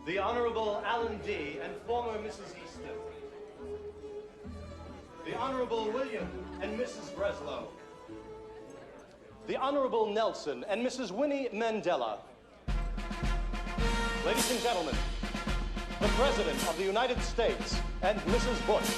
The Honorable Alan D. and former Mrs. Easton. The Honorable William and Mrs. Breslow. The Honorable Nelson and Mrs. Winnie Mandela. Ladies and gentlemen, the President of the United States and Mrs. Bush.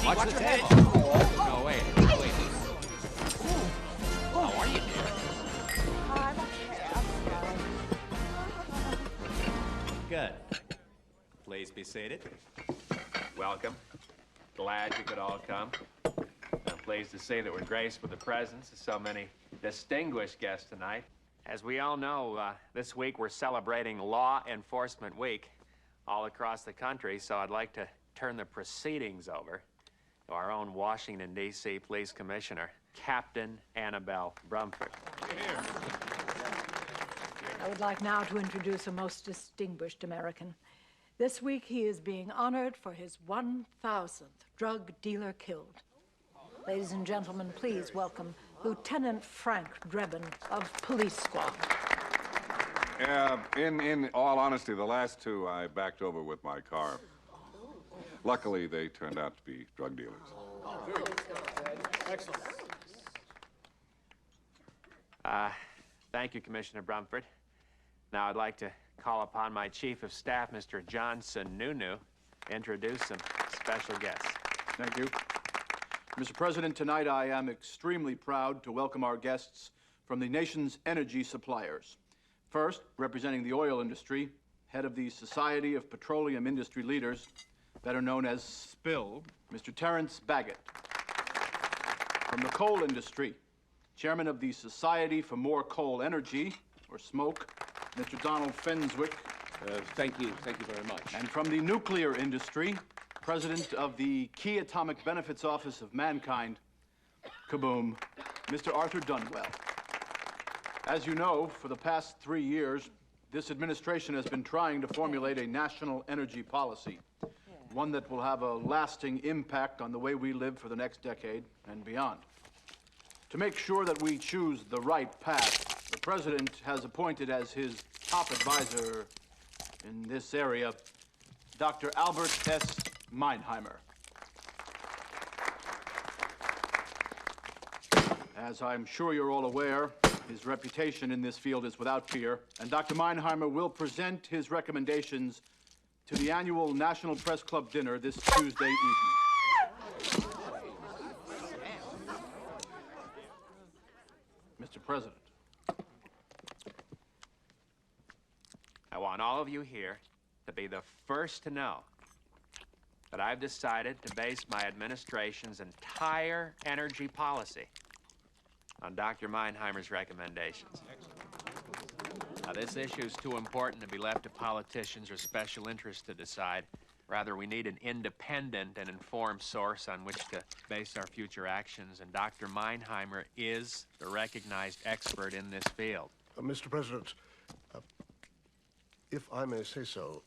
Watch your head. No, wait. How are you, dear? I'm okay. I'm fine. Good. Please be seated. Welcome. Glad you could all come. I'm pleased to say that we're graced with the presence of so many distinguished guests tonight. As we all know, this week we're celebrating Law Enforcement Week all across the country, so I'd like to turn the proceedings over to our own Washington, D.C. Police Commissioner, Captain Annabelle Brumford. I would like now to introduce a most distinguished American. This week he is being honored for his 1,000th drug dealer killed. Ladies and gentlemen, please welcome Lieutenant Frank Drebin of Police Squad. In all honesty, the last two I backed over with my car. Luckily, they turned out to be drug dealers. Oh, very good. Excellent. Thank you, Commissioner Brumford. Now I'd like to call upon my Chief of Staff, Mr. John Sununu, to introduce some special guests. Thank you. Mr. President, tonight I am extremely proud to welcome our guests from the nation's energy suppliers. First, representing the oil industry, head of the Society of Petroleum Industry Leaders, better known as SPIL, Mr. Terrence Baggett. From the coal industry, chairman of the Society for More Coal Energy, or SMOKE, Mr. Donald Fenswick. Thank you very much. And from the nuclear industry, president of the Key Atomic Benefits Office of Mankind, kaboom, Mr. Arthur Dunwell. As you know, for the past 3 years, this administration has been trying to formulate a national energy policy, one that will have a lasting impact on the way we live for the next decade and beyond. To make sure that we choose the right path, the president has appointed as his top advisor in this area, Dr. Albert S. Meinheimer. As I'm sure you're all aware, his reputation in this field is without peer, and Dr. Meinheimer will present his recommendations to the annual National Press Club dinner this Tuesday evening. Mr. President. I want all of you here to be the first to know that I've decided to base my administration's entire energy policy on Dr. Meinheimer's recommendations. Now, this issue is too important to be left to politicians or special interests to decide. Rather, we need an independent and informed source on which to base our future actions, and Dr. Meinheimer is the recognized expert in this field. Mr. President, if I may say so,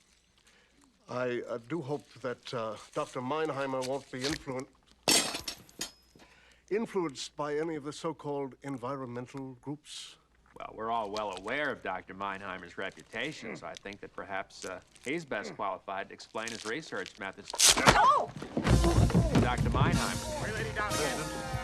I do hope that Dr. Meinheimer won't be influenced by any of the so-called environmental groups. Well, we're all well aware of Dr. Meinheimer's reputation, so I think that perhaps he's best qualified to explain his research methods. Oh! Dr. Meinheimer. Lady down again.